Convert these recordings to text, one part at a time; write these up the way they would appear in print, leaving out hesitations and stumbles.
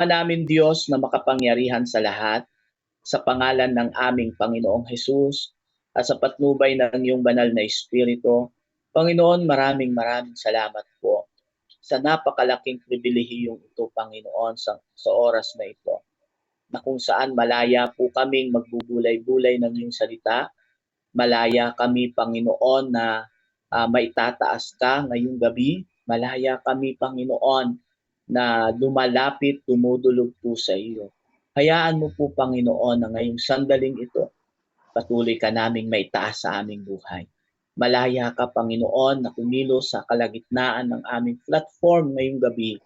namin Diyos na makapangyarihan sa lahat, sa pangalan ng aming Panginoong Hesus at sa patnubay ng iyong banal na Espiritu, Panginoon, maraming salamat po sa napakalaking pribilehiyong ito, Panginoon, sa oras na ito, na kung saan malaya po kaming magbubulay-bulay ng iyong salita, malaya kami, Panginoon, na maitataas ka ngayong gabi, malaya kami, Panginoon, na lumalapit, tumudulog po sa iyo. Hayaan mo po, Panginoon, na ngayong sandaling ito, patuloy ka naming maitaas sa aming buhay. Malaya ka, Panginoon, na kumilos sa kalagitnaan ng aming platform ngayong gabi.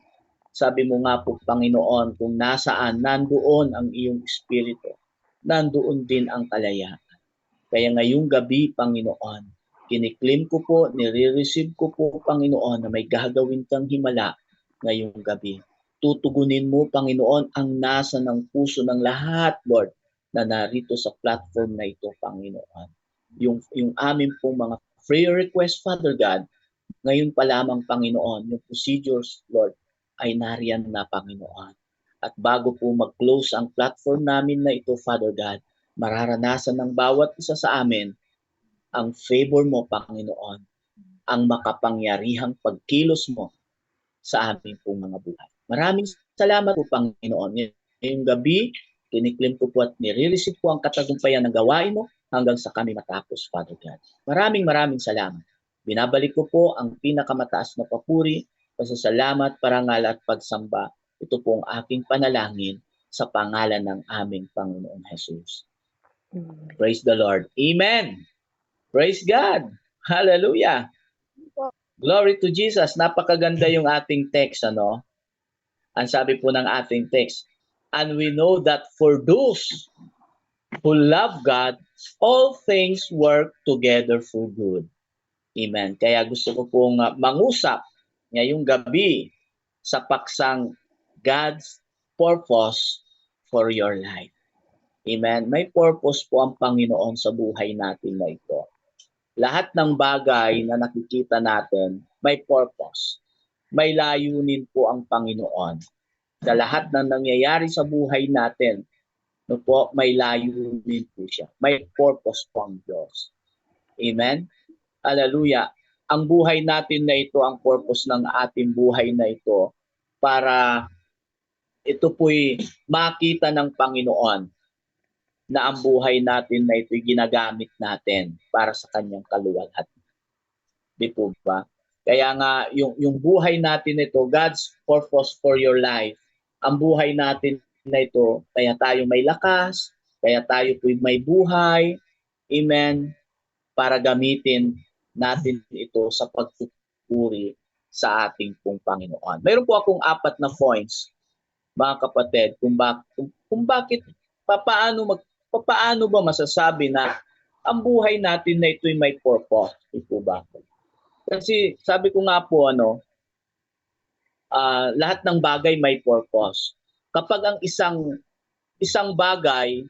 Sabi mo nga po, Panginoon, kung nasaan, nandoon ang iyong Espiritu, nandoon din ang kalayaan. Kaya ngayong gabi, Panginoon, kiniklaim ko po, nire-receive ko po, Panginoon, na may gagawin kang himala ngayong gabi. Tutugunin mo, Panginoon, ang nasa ng puso ng lahat, Lord, na narito sa platform na ito, Panginoon. Yung amin pong mga prayer request, Father God, ngayon pa lamang, Panginoon, yung procedures, Lord, ay nariyan na, Panginoon. At bago po mag-close ang platform namin na ito, Father God, mararanasan ng bawat isa sa amin ang favor mo, Panginoon, ang makapangyarihang pagkilos mo sa aming pong mga buhay. Maraming salamat po, Panginoon. Ngayong gabi, kiniklaim ko po at nire-receive po ang katagumpayan ng gawain mo hanggang sa kami matapos, Father God. Maraming salamat. Binabalik ko po ang pinakamataas na papuri, pasasalamat, parangal at pagsamba. Ito po ang aking panalangin sa pangalan ng aming Panginoong Hesus. Praise the Lord. Amen. Praise God. Hallelujah. Glory to Jesus. Napakaganda yung ating text, ano? Ang sabi po ng ating text, and we know that for those who love God, all things work together for good. Amen. Kaya gusto ko pong mangusap ngayong gabi sa paksang God's purpose for your life. Amen. May purpose po ang Panginoon sa buhay natin na ito. Lahat ng bagay na nakikita natin, may purpose. May layunin po ang Panginoon. Sa lahat ng nangyayari sa buhay natin, no po, may layunin po siya. May purpose po ang Diyos. Amen? Hallelujah. Ang buhay natin na ito, ang purpose ng ating buhay na ito, para ito po'y makita ng Panginoon na ang buhay natin na ito'y ginagamit natin para sa kanyang kaluwalhatian. Di po ba? Kaya nga, yung buhay natin ito, God's purpose for your life, ang buhay natin na ito, kaya tayo may lakas, kaya tayo po'y may buhay, amen, para gamitin natin ito sa pagpupuri sa ating pong Panginoon. Mayroon po akong 4 na points, mga kapatid, kung bakit, paano ba masasabi na ang buhay natin na ito'y may purpose? Ito ba? Kasi sabi ko nga po, lahat ng bagay may purpose. Kapag ang isang bagay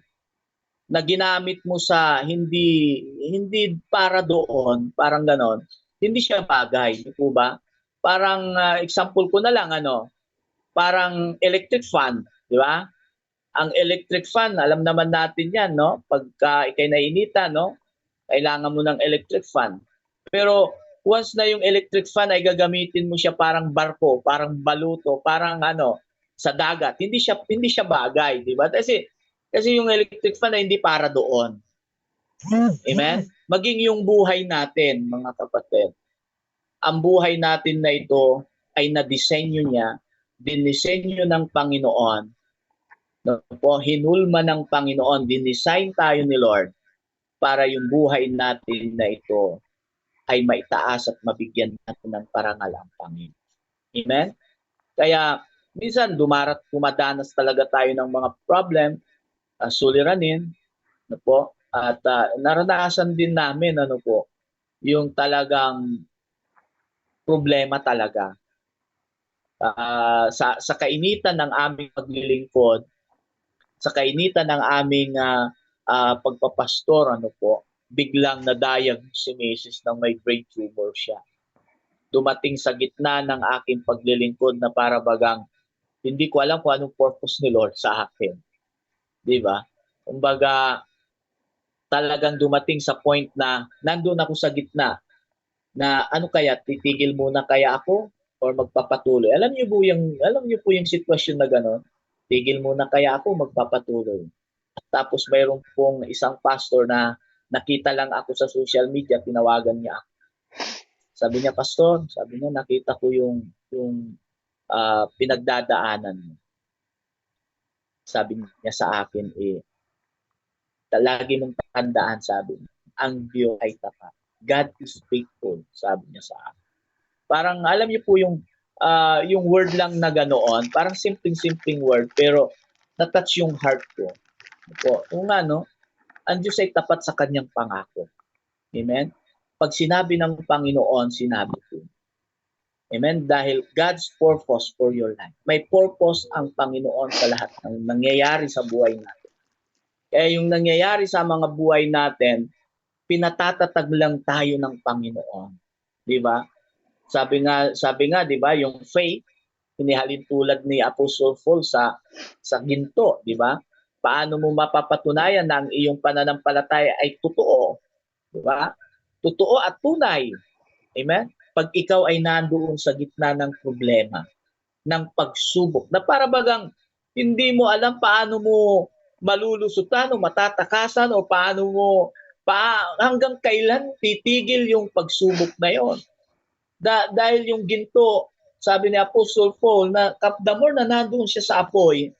na ginamit mo sa hindi para doon, parang ganon, hindi siya bagay, di po ba? Parang example ko na lang, parang electric fan, di ba? Ang electric fan, alam naman natin yan, no? Pagka ikay nainita, no? Kailangan mo ng electric fan. Pero once na yung electric fan ay gagamitin mo siya parang barko, parang baluto, parang sa dagat, hindi siya bagay, di ba? Kasi yung electric fan ay hindi para doon. Amen? Maging yung buhay natin, mga kapatid. Ang buhay natin na ito ay na-disenyo niya, dinisenyo ng Panginoon. Hinulma ng Panginoon, dinesign tayo ni Lord para yung buhay natin na ito ay maitaas at mabigyan natin ng parangal ang Panginoon. Amen? Kaya minsan dumadanas talaga tayo ng mga problem, suliranin, at naranasan din namin yung talagang problema talaga. Sa kainitan ng aming paglilingkod, sa kainitan ng aming pagpapastor, biglang na-diagnose si Mrs. ng may brain tumor siya. Dumating sa gitna ng aking paglilingkod na para bagang hindi ko alam kung anong purpose ni Lord sa akin. Di ba? Kumbaga, talagang dumating sa point na nandun ako sa gitna na ano kaya, titigil muna kaya ako or magpapatuloy? Alam niyo po yung sitwasyon na gano'n? Tigil muna kaya ako, magpapatuloy? Tapos mayroon pong isang pastor na nakita lang ako sa social media, tinawagan niya ako. Sabi niya, Pastor, sabi niya, nakita ko yung pinagdadaanan mo. Sabi niya sa akin, lagi mong tandaan, sabi niya, ang Diyos ay tapat. God is faithful, sabi niya sa akin. Parang alam niyo po yung word lang na ganoon, parang simpleng-simpleng word, pero na-touch yung heart ko. Kung ano, ang Diyos ay tapat sa kanyang pangako. Amen? Pag sinabi ng Panginoon, sinabi ko. Amen? Dahil God's purpose for your life. May purpose ang Panginoon sa lahat ng nangyayari sa buhay natin. Kaya yung nangyayari sa mga buhay natin, pinatatatag lang tayo ng Panginoon. Di ba? Sabi nga, di ba, yung faith, hinihalin tulad ni Apostle Paul sa ginto, di ba? Paano mo mapapatunayan na ang iyong pananampalataya ay totoo? Di ba? Totoo at tunay. Amen? Pag ikaw ay nandoon sa gitna ng problema, ng pagsubok, na para bagang hindi mo alam paano mo malulusutan o matatakasan o hanggang kailan titigil yung pagsubok na yon. Dahil yung ginto, sabi ni Apostle Paul, na the more na nandoon siya sa apoy,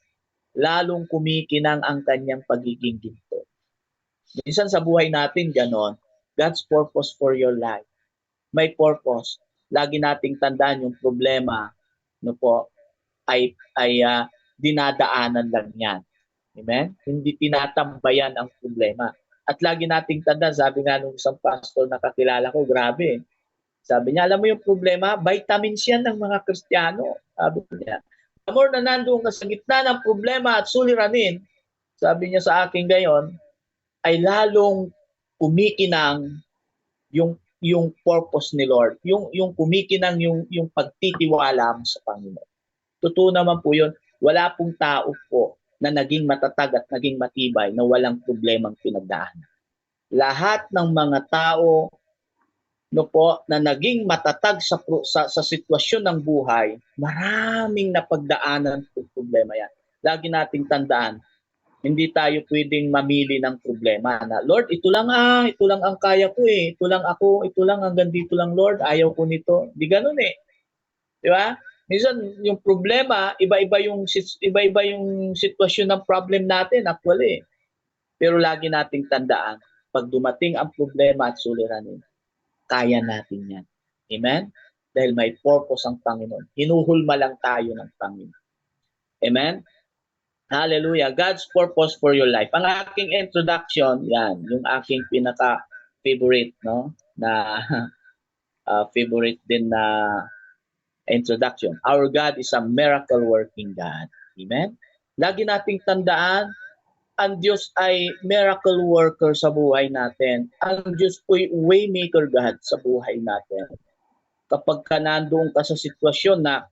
lalong kumikinang ang kanyang pagiging ginto. Minsan sa buhay natin, ganon. God's purpose for your life. May purpose. Lagi nating tandaan yung problema, ay dinadaanan lang yan. Amen? Hindi tinatambayan ang problema. At lagi nating tandaan, sabi nga nung isang pastor na kakilala ko, grabe. Sabi niya, alam mo yung problema, vitamins yan ng mga Kristiyano. Sabi niya, the more na nandoon ka sa gitna ng problema at suliranin, sabi niya sa akin gayon, ay lalong kumikinang yung purpose ni Lord, yung kumikinang yung pagtitiwala mo sa Panginoon. Totoo naman po yun, wala pong tao po na naging matatag at naging matibay na walang problemang pinagdaanan. Lahat ng mga tao na naging matatag sa sitwasyon ng buhay, maraming napagdaanan ng problema yan. Lagi nating tandaan, hindi tayo pwedeng mamili ng problema na, Lord, ito lang ang kaya ko ito lang ako, ito lang hanggang dito lang, Lord, ayaw ko nito. Di ganun Di ba? Minsan yung problema, iba-iba yung sitwasyon ng problem natin actually. Pero lagi nating tandaan, pag dumating ang problema at suliranin, kaya natin yan. Amen? Dahil may purpose ang Panginoon. Hinuhulma lang tayo ng Panginoon. Amen? Hallelujah. God's purpose for your life. Ang aking introduction, yan, yung aking pinaka-favorite, na favorite din na introduction. Our God is a miracle-working God. Amen? Lagi nating tandaan, ang Diyos ay miracle worker sa buhay natin. Ang Diyos po'y waymaker God sa buhay natin. Kapag ka nandoon ka sa sitwasyon na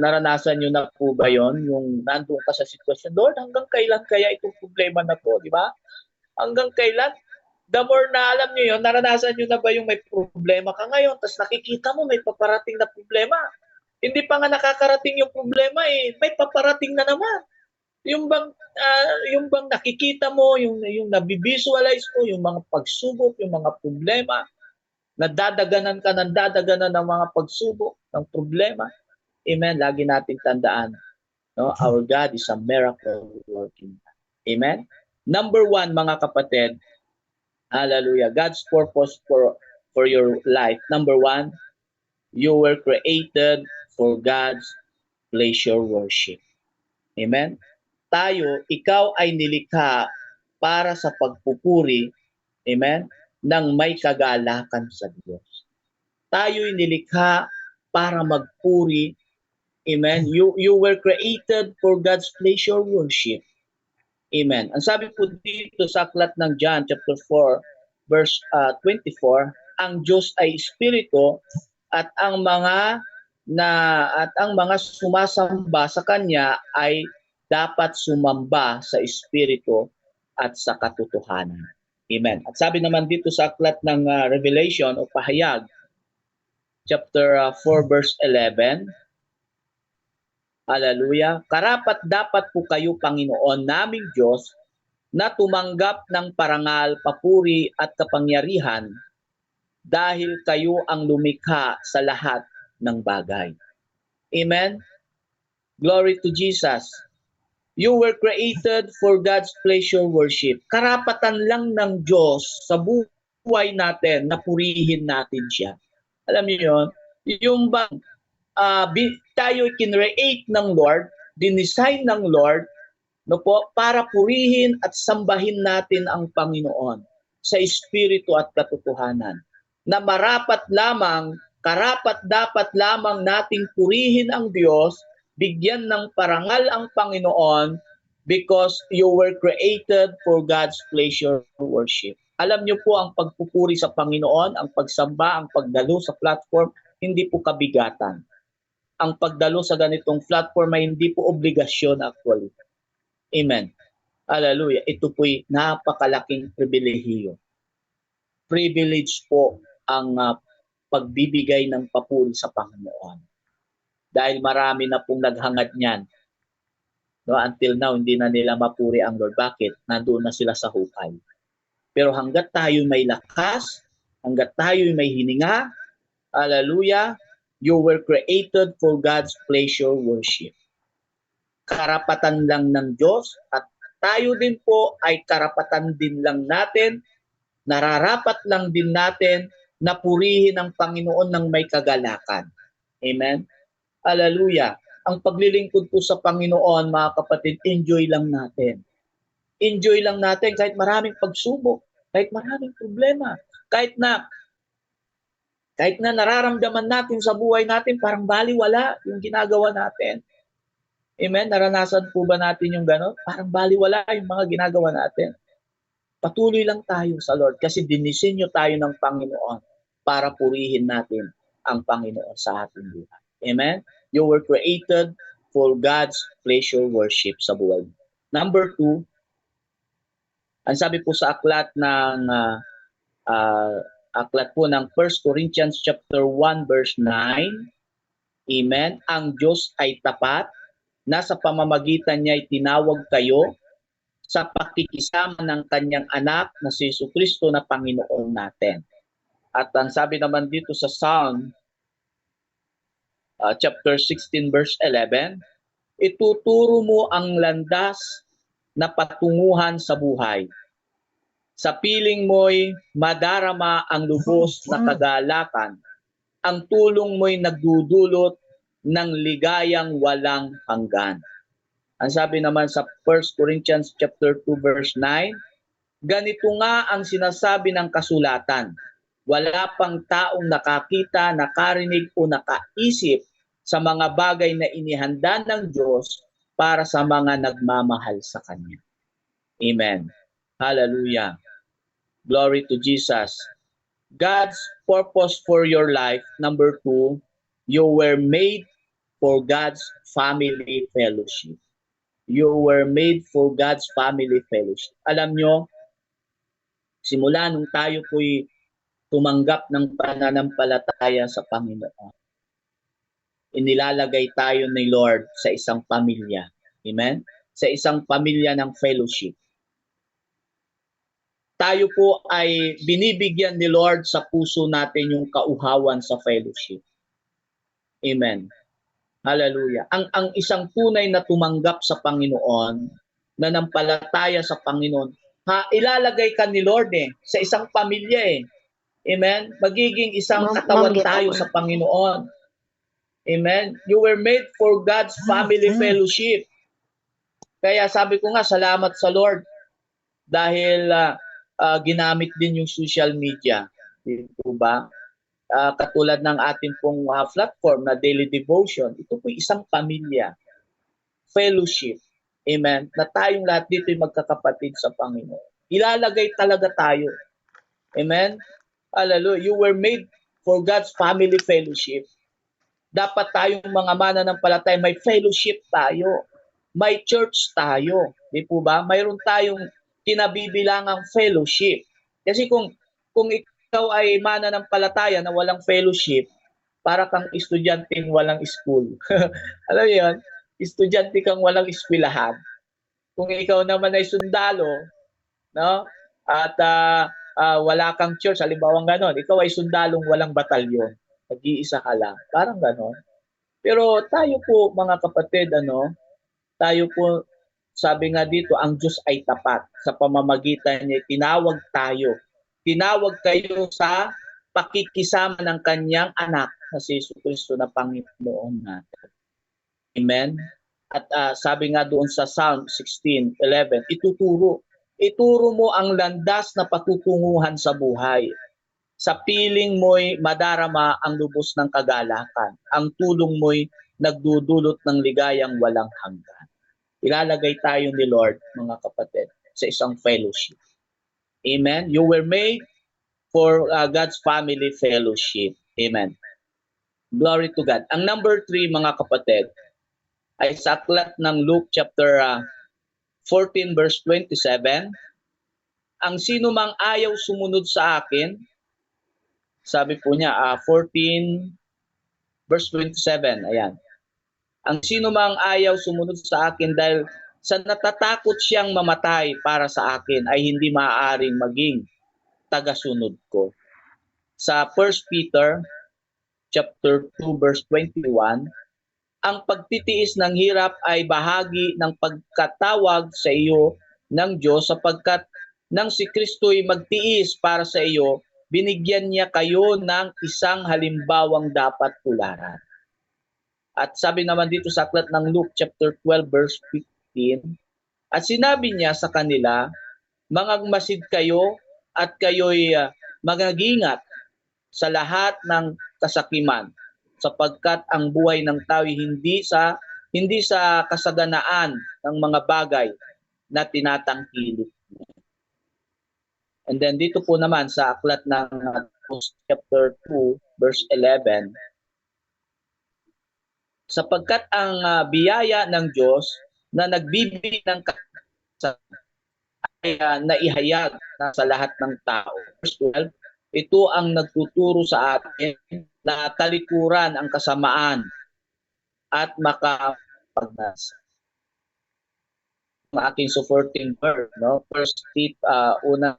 naranasan nyo na po ba yon, yung nandoon ka sa sitwasyon, Lord, hanggang kailan kaya itong problema na to, di ba? Hanggang kailan? The more na alam nyo yun, naranasan nyo na ba yung may problema ka ngayon, tapos nakikita mo may paparating na problema. Hindi pa nga nakakarating yung problema may paparating na naman. Yung bang nakikita mo, yung nabivisualize mo, yung mga pagsubok, yung mga problema, nadadaganan ng mga pagsubok, ng problema. Amen. Lagi nating tandaan, our God is a miracle working God. Amen. Number 1, mga kapatid, hallelujah, God's purpose for your life. Number 1, you were created for God's pleasure worship. Amen. Ikaw ay nilikha para sa pagpupuri, amen, ng may kagalakan sa Diyos. Tayo'y nilikha para magpuri, amen. You were created for God's pleasure worship. Amen. Ang sabi po dito sa aklat ng John chapter 4 verse 24, ang Diyos ay espiritu at ang mga at ang mga sumasamba sa Kanya ay dapat sumamba sa Espiritu at sa katotohanan. Amen. At sabi naman dito sa aklat ng Revelation o Pahayag, chapter 4 verse 11, hallelujah, karapat dapat po kayo, Panginoon naming Diyos, na tumanggap ng parangal, papuri at kapangyarihan dahil kayo ang lumikha sa lahat ng bagay. Amen? Glory to Jesus. You were created for God's pleasure worship. Karapatan lang ng Diyos sa buhay natin na purihin natin siya. Alam niyo yun? Yung bang tayo kinreate ng Lord, dinesign ng Lord, no po, para purihin at sambahin natin ang Panginoon sa Espiritu at katotohanan. Na karapat dapat lamang nating purihin ang Diyos, bigyan ng parangal ang Panginoon because you were created for God's pleasure worship. Alam niyo po, ang pagpupuri sa Panginoon, ang pagsamba, ang pagdalo sa platform, hindi po kabigatan. Ang pagdalo sa ganitong platform ay hindi po obligasyon actually. Amen. Hallelujah. Ito po'y napakalaking pribilehiyo. Privilege po ang pagbibigay ng papuri sa Panginoon. Dahil marami na pong naghangad niyan. No, until now, hindi na nila mapuri ang Lord. Bakit? Nandoon na sila sa hukay. Pero hanggat tayo may lakas, hanggat tayo may hininga, hallelujah, you were created for God's pleasure worship. Karapatan lang ng Diyos at tayo din po ay karapatan din lang natin, nararapat lang din natin na purihin ang Panginoon ng may kagalakan. Amen? Hallelujah. Ang paglilingkod po sa Panginoon, mga kapatid, enjoy lang natin. Enjoy lang natin kahit maraming pagsubok, kahit maraming problema, kahit na nararamdaman natin sa buhay natin parang baliwala yung ginagawa natin. Amen? Naranasan po ba natin yung gano'n? Parang baliwala yung mga ginagawa natin. Patuloy lang tayo sa Lord kasi dinisenyo tayo ng Panginoon para purihin natin ang Panginoon sa ating buhay. Amen? You were created for God's pleasure worship sa buhay. Number 2, ang sabi po sa aklat ng ng 1 Corinthians chapter 1 verse 9, amen, ang Diyos ay tapat, nasa pamamagitan niya ay tinawag kayo sa pakikisama ng kanyang anak na si Jesucristo na Panginoon natin. At ang sabi naman dito sa Psalm chapter 16 verse 11, ituturo mo ang landas na patunguhan sa buhay. Sa piling mo'y madarama ang lubos na kagalakan. Ang tulong mo'y nagdudulot ng ligayang walang hanggan. Ang sabi naman sa 1 Corinthians chapter 2 verse 9, ganito nga ang sinasabi ng kasulatan. Wala pang taong nakakita, nakarinig o nakaisip sa mga bagay na inihanda ng Diyos para sa mga nagmamahal sa Kanya. Amen. Hallelujah. Glory to Jesus. God's purpose for your life, number 2, you were made for God's family fellowship. You were made for God's family fellowship. Alam nyo, simula nung tayo po'y tumanggap ng pananampalataya sa Panginoon, inilalagay tayo ni Lord sa isang pamilya. Amen? Sa isang pamilya ng fellowship. Tayo po ay binibigyan ni Lord sa puso natin yung kauhawan sa fellowship. Amen. Hallelujah. Ang isang tunay na tumanggap sa Panginoon, na nampalataya sa Panginoon, ilalagay ka ni Lord sa isang pamilya Amen? Magiging isang katawan tayo sa Panginoon. Amen? You were made for God's family fellowship. Kaya sabi ko nga, salamat sa Lord dahil ginamit din yung social media. Dito ba? Katulad ng ating pong platform na daily devotion, ito po isang pamilya, fellowship, amen, na tayong lahat dito ay magkakapatid sa Panginoon. Ilalagay talaga tayo, amen, hallelujah, you were made for God's family fellowship. Dapat tayong mga mananampalataya, may fellowship tayo. May church tayo. Di po ba? Mayroon tayong kinabibilangang fellowship. Kasi kung ikaw ay mananampalataya na walang fellowship, para kang estudyanteng walang school. Alam mo yun? Estudyante kang walang eskwelahan. Kung ikaw naman ay sundalo, no? At wala kang church, halimbawa gano'n, ikaw ay sundalong walang batalyon. Nag-iisa ka lang. Parang gano'n. Pero tayo po mga kapatid, tayo po, sabi nga dito, ang Diyos ay tapat. Sa pamamagitan niya, tinawag tayo. Tinawag kayo sa pakikisama ng kanyang anak na si Jesucristo na Panginoon natin. Amen? At sabi nga doon sa Psalm 16:11, ituro mo ang landas na patutunguhan sa buhay. Sa piling mo'y madarama ang lubos ng kagalakan. Ang tulong mo'y nagdudulot ng ligayang walang hanggan. Ilalagay tayo ni Lord, mga kapatid, sa isang fellowship. Amen? You were made for God's family fellowship. Amen. Glory to God. Ang number 3, mga kapatid, ay sa aklat ng Luke chapter 14 verse 27. Ang sino mang ayaw sumunod sa akin, sabi po niya, 14 verse 27, ayan. Ang sino mang ayaw sumunod sa akin dahil sa natatakot siyang mamatay para sa akin ay hindi maaaring maging tagasunod ko. Sa 1 Peter chapter 2 verse 21, ang pagtitiis ng hirap ay bahagi ng pagkatawag sa iyo ng Diyos sapagkat nang si Kristo'y magtiis para sa iyo, binigyan niya kayo ng isang halimbawang dapat tularan. At sabi naman dito sa aklat ng Luke chapter 12 verse 15, at sinabi niya sa kanila, mangagmasid kayo at kayo'y mag-ingat sa lahat ng kasakiman sapagkat ang buhay ng tao hindi sa kasaganaan ng mga bagay na tinatangkilik. And then dito po naman sa aklat ng chapter 2 verse 11, sapagkat ang biyaya ng Diyos na nagbibigay ng ay naihayag na sa lahat ng tao. Verse 12, ito ang nagtuturo sa atin na talikuran ang kasamaan at makapagnasa. Ang aking supporting verse, no? First Tip, unang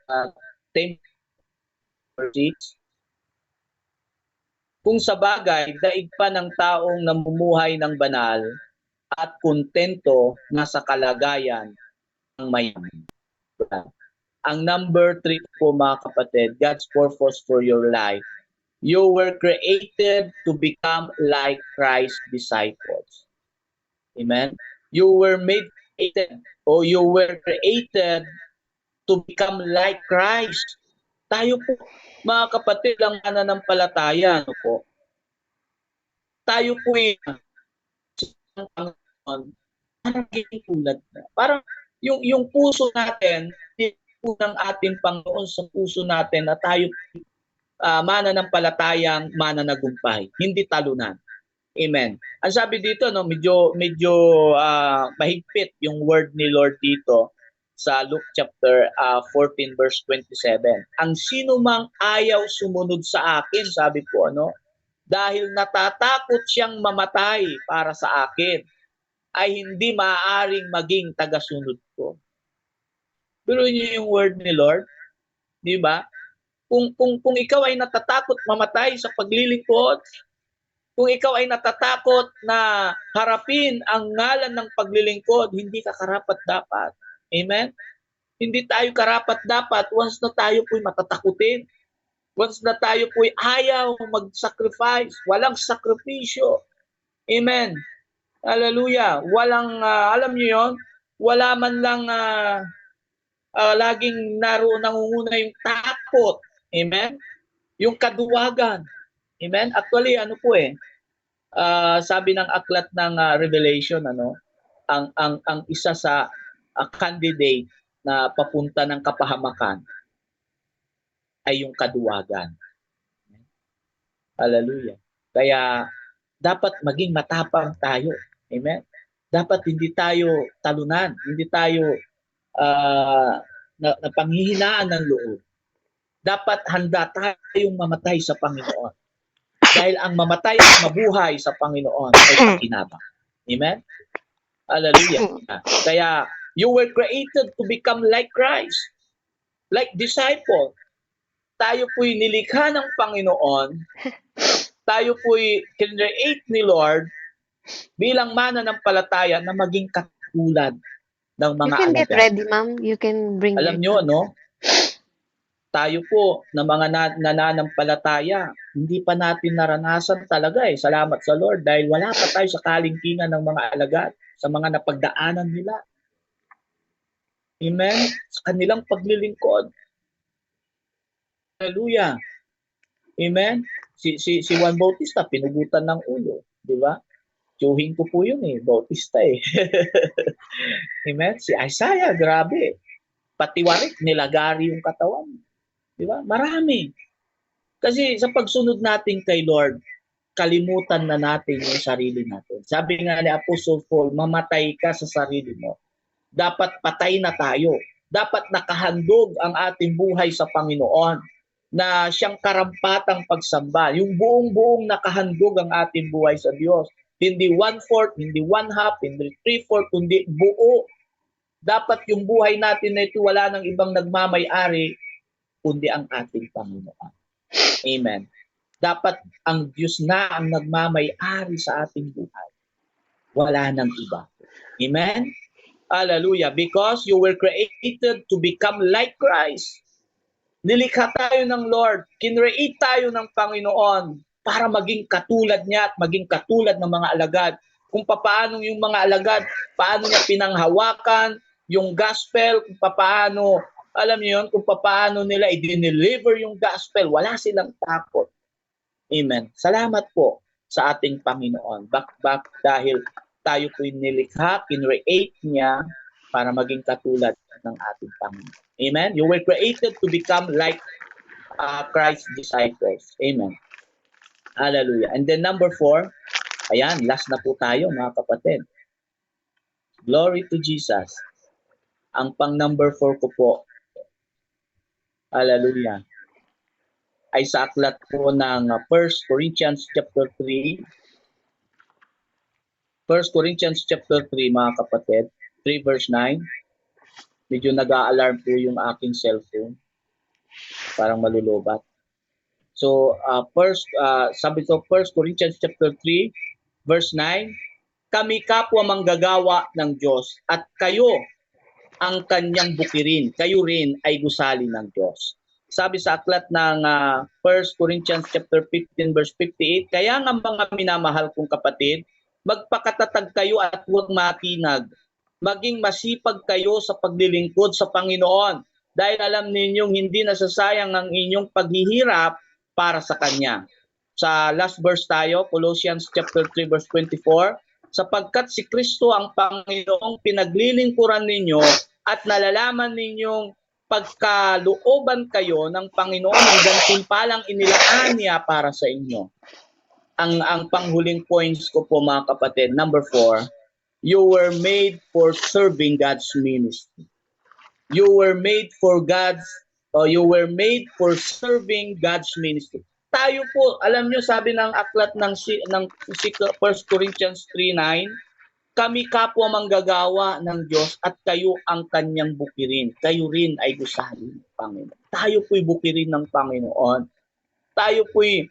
10 verse 6. Kung sa bagay, daig pa ng taong namumuhay ng banal at kontento na sa kalagayan ng mayaman. Ang number 3 po mga kapatid, God's purpose for your life. You were created to become like Christ's disciples. Amen? You were created to become like Christ. Tayo po, mga kapatid, ang mananampalataya, po? Tayo po ang naging tulad na. Parang yung puso natin, yung ng ating Panginoon sa puso natin na tayo mananampalatayang mananagumpay, hindi talunan. Amen. Ang sabi dito, medyo mahigpit yung word ni Lord dito sa Luke chapter 14 verse 27. Ang sino mang ayaw sumunod sa akin, sabi po, dahil natatakot siyang mamatay para sa akin, ay hindi maaaring maging tagasunod ko. Pero yun yung word ni Lord, di ba? Kung ikaw ay natatakot mamatay sa paglilingkod, kung ikaw ay natatakot na harapin ang ngalan ng paglilingkod, hindi ka karapat-dapat. Amen? Hindi tayo karapat-dapat once na tayo po'y matatakutin. Once na tayo po'y ayaw mag-sacrifice, walang sakripisyo. Amen? Hallelujah. Walang, alam niyo yon, wala man lang laging naroon nangunguna yung takot. Amen? Yung kaduwagan. Amen? Actually, sabi ng aklat ng Revelation, ang isa sa candidate na papunta ng kapahamakan ay yung kaduwagan. Hallelujah. Kaya dapat maging matapang tayo. Amen? Dapat hindi tayo talunan, hindi tayo panghihinaan ng loob. Dapat handa tayong mamatay sa Panginoon. Dahil ang mamatay at mabuhay sa Panginoon ay pakinabang. Amen? Hallelujah. Kaya, you were created to become like Christ. Like disciple. Tayo po'y nilikha ng Panginoon. Tayo po'y create ni Lord bilang mananampalataya na maging katulad ng mga You can alagad. get ready, ma'am. You can bring Alam nyo, no? Tayo po na mga nananampalataya, hindi pa natin naranasan talaga eh. Salamat sa Lord dahil wala pa tayo sa kalingkingan ng mga alagad, sa mga napagdaanan nila. Amen? Sa kanilang paglilingkod. Hallelujah. Amen? Si Juan Bautista, pinugutan ng ulo. Di ba? Tiyuhin ko po yun eh. Bautista eh. Amen? Si Isaiah, grabe. Patiwarik, nilagari yung katawan. Di ba? Marami. Kasi sa pagsunod natin kay Lord, kalimutan na natin yung sarili natin. Sabi nga ni Apostle Paul, mamatay ka sa sarili mo. Dapat patay na tayo. Dapat nakahandog ang ating buhay sa Panginoon na siyang karampatang pagsamba. Yung buong-buong nakahandog ang ating buhay sa Diyos. Hindi 1/4, hindi 1/2, hindi 3/4, kundi buo. Dapat yung buhay natin na ito wala nang ibang nagmamay-ari kundi ang ating Panginoon. Amen. Dapat ang Diyos na ang nagmamay-ari sa ating buhay. Wala nang iba. Amen? Hallelujah. Because you were created to become like Christ. Nilikha tayo ng Lord. Kinreate tayo ng Panginoon para maging katulad niya at maging katulad ng mga alagad. Kung paano yung mga alagad, paano niya pinanghawakan yung gospel, kung paano, alam niyo yun, kung paano nila i-deliver yung gospel. Wala silang takot. Amen. Salamat po sa ating Panginoon. Back dahil tayo po'y nilikha, kinreate niya para maging katulad ng ating Panginoon. Amen. You were created to become like Christ's disciples. Amen. Hallelujah. And then number 4, ayan, last na po tayo mga kapatid. Glory to Jesus. Ang pang number 4 ko po, hallelujah, ay sa aklat po ng 1 Corinthians chapter 3. 1 Corinthians chapter 3 mga kapatid, 3 verse 9. Medyo nag-a-alarm po yung aking cellphone. Parang malulobat. So, sabi ko 1 Corinthians chapter 3 verse 9, kami kapwa manggagawa ng Diyos at kayo ang kanyang bukirin. Kayo rin ay gusali ng Diyos. Sabi sa aklat ng 1 Corinthians chapter 15 verse 58, kaya nga mga minamahal kong kapatid, magpakatatag kayo at huwag matinag. Maging masipag kayo sa paglilingkod sa Panginoon dahil alam ninyong hindi nasasayang ang inyong paghihirap para sa Kanya. Sa last verse tayo, Colossians chapter 3 verse 24, sapagkat si Kristo ang Panginoong pinaglilingkuran ninyo at nalalaman ninyong pagkalooban kayo ng Panginoon hanggang timpalang inilaan niya para sa inyo. Ang panghuling points ko po mga kapatid, number 4, you were made for serving God's ministry. You were made for serving God's ministry. Tayo po, alam nyo, sabi ng aklat ng 1 Corinthians 3:9, kami kapwa manggagawa ng Diyos at kayo ang kanyang bukirin. Kayo rin ay gusali ng Panginoon. Tayo po'y bukirin ng Panginoon. Tayo po'y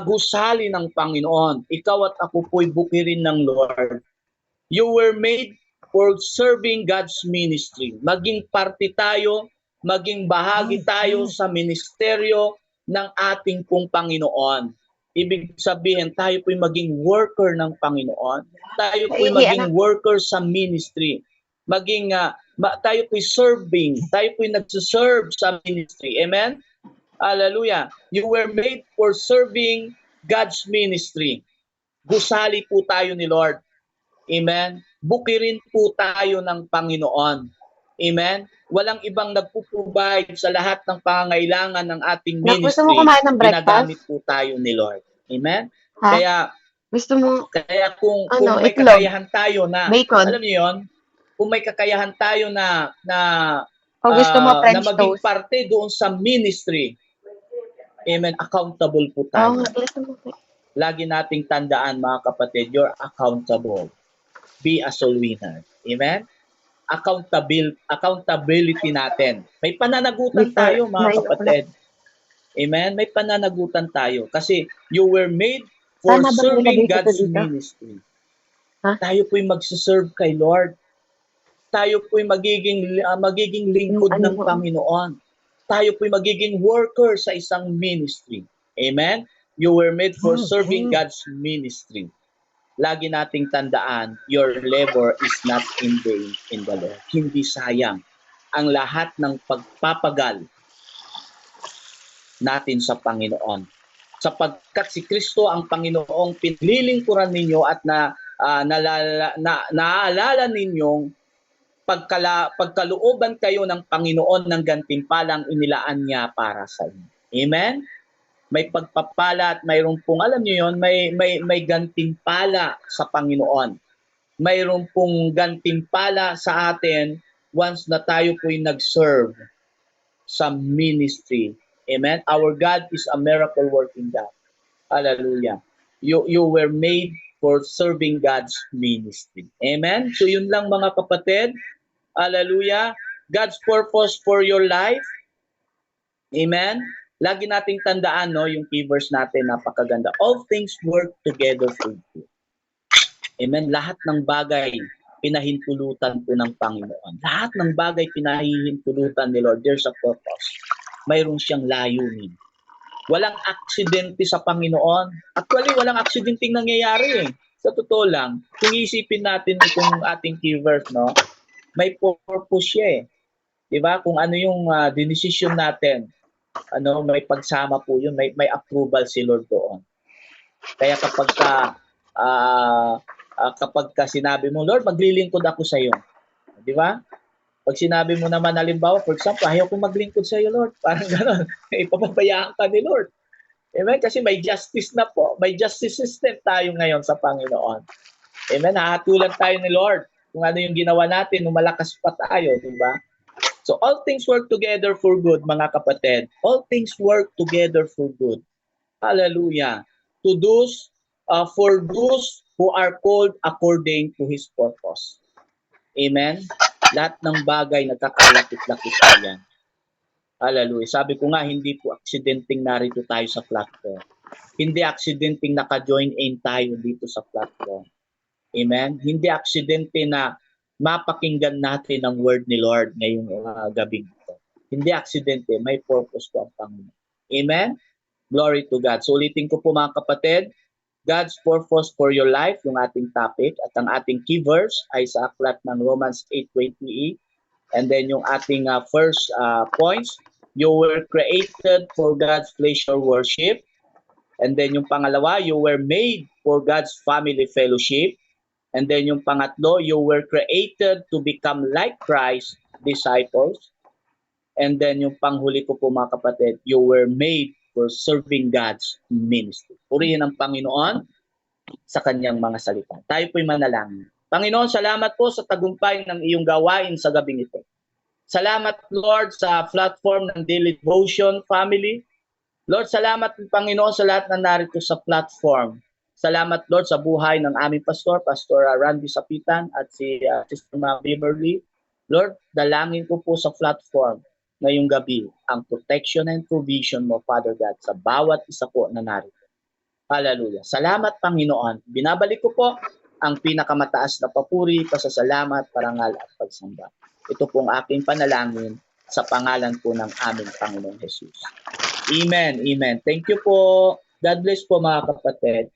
gusali ng Panginoon. Ikaw at ako po'y bukirin ng Lord. You were made for serving God's ministry. Maging parte tayo, maging bahagi tayo sa ministeryo ng ating pong Panginoon. Ibig sabihin, tayo po'y maging worker ng Panginoon. Tayo po'y maging worker sa ministry. Tayo po'y serving. Tayo po'y nagsiserve sa ministry. Amen? Hallelujah. You were made for serving God's ministry. Gusali po tayo ni Lord. Amen? Bukirin po tayo ng Panginoon. Amen? Walang ibang nagpo-provide sa lahat ng pangangailangan ng ating ministry. Gusto mo kumain ng breakfast? Ginagamit po tayo ni Lord. Amen? Ha? Kaya, Gusto mo, Kaya kung may itlog, kakayahan tayo na, bacon, alam niyo yon, kung may kakayahan tayo na o gusto mo na French maging toast. parte doon sa ministry, amen, accountable po Oo tayo. nga, gusto mo. Lagi nating tandaan, mga kapatid, you're accountable. Be a soul winner. Amen? Accountability natin. May pananagutan Before tayo, mga 9 o'clock. kapatid. Amen? May pananagutan tayo. Kasi you were made for Tama bang serving ilagay ko to God's dito? ministry. Ha? Tayo po'y magsiserve kay Lord. Tayo po'y magiging lingkod ng Panginoon. Tayo po'y magiging worker sa isang ministry. Amen? You were made for serving God's ministry. Lagi nating tandaan, your labor is not in vain in the Lord. Hindi sayang ang lahat ng pagpapagal natin sa Panginoon. Sapagkat si Kristo ang Panginoong pinililingkuran ninyo at naaalala ninyong pagkalooban kayo ng Panginoon ng gantimpalang inilaan niya para sa inyo. Amen? May pagpapala at mayroon pong, alam niyo yon, may gantimpala sa Panginoon. Mayroon pong gantimpala sa atin once na tayo po'y nag-serve sa ministry. Amen? Our God is a miracle working God. Hallelujah. You were made for serving God's ministry. Amen? So yun lang, mga kapatid. Hallelujah. God's purpose for your life. Amen? Lagi nating tandaan, no, yung key verse natin, napakaganda. All things work together for good. Amen? Lahat ng bagay, pinahintulutan po ng Panginoon. Lahat ng bagay, pinahihintulutan ni Lord. There's a purpose. Mayroon siyang layunin. Walang aksidente sa Panginoon. Actually, walang aksidenteng nangyayari eh. Sa totoo lang, kung isipin natin itong ating key verse, no, may purpose siya eh. Diba? Kung ano yung decision natin, may pagsama po yun, may approval si Lord doon. Kaya kapag sinabi mo, Lord, maglilingkod ako sa iyo. Di ba? Pag sinabi mo naman, halimbawa, for example, ayaw kong maglingkod sa iyo, Lord. Parang gano'n. Ipapabayaan ka ni Lord. Amen? Kasi may justice na po. May justice system tayo ngayon sa Panginoon. Amen? Hahatulan tayo ni Lord. Kung ano yung ginawa natin, nung malakas pa tayo. Di ba? So all things work together for good, mga kapatid. All things work together for good. Hallelujah. For those who are called according to His purpose. Amen? Lahat ng bagay nagkakalapit-lapit yan. Hallelujah. Sabi ko nga, hindi po aksidenteng narito tayo sa platform. Hindi aksidenteng naka-join in tayo dito sa platform. Amen? Hindi aksidente na mapakinggan natin ang word ni Lord ngayong gabing ito. Hindi aksidente, may purpose po ang Panginoon. Amen? Glory to God. So ulitin ko po, mga kapatid, God's purpose for your life, yung ating topic, at ang ating key verse ay sa aklat ng Romans 8:28. And then yung ating first points, you were created for God's pleasure worship. And then yung pangalawa, you were made for God's family fellowship. And then yung pangatlo, you were created to become like Christ, disciples. And then yung panghuli ko po, mga kapatid, you were made for serving God's ministry. Purihin ang Panginoon sa kanyang mga salita. Tayo po'y manalangin. Panginoon, salamat po sa tagumpay ng iyong gawain sa gabing ito. Salamat, Lord, sa platform ng Daily Devotion Family. Lord, salamat, Panginoon, sa lahat na narito sa platform. Salamat, Lord, sa buhay ng aming pastor, Pastor Randy Sapitan at si Sister Beverly. Lord, dalangin ko po sa platform ngayong gabi ang protection and provision mo, Father God, sa bawat isa po na narito. Hallelujah. Salamat, Panginoon. Binabalik ko po ang pinakamataas na papuri, pasasalamat, parangal at pagsamba. Ito pong aking panalangin sa pangalan po ng aming Panginoong Jesus. Amen. Amen. Thank you po. God bless po, mga kapatid.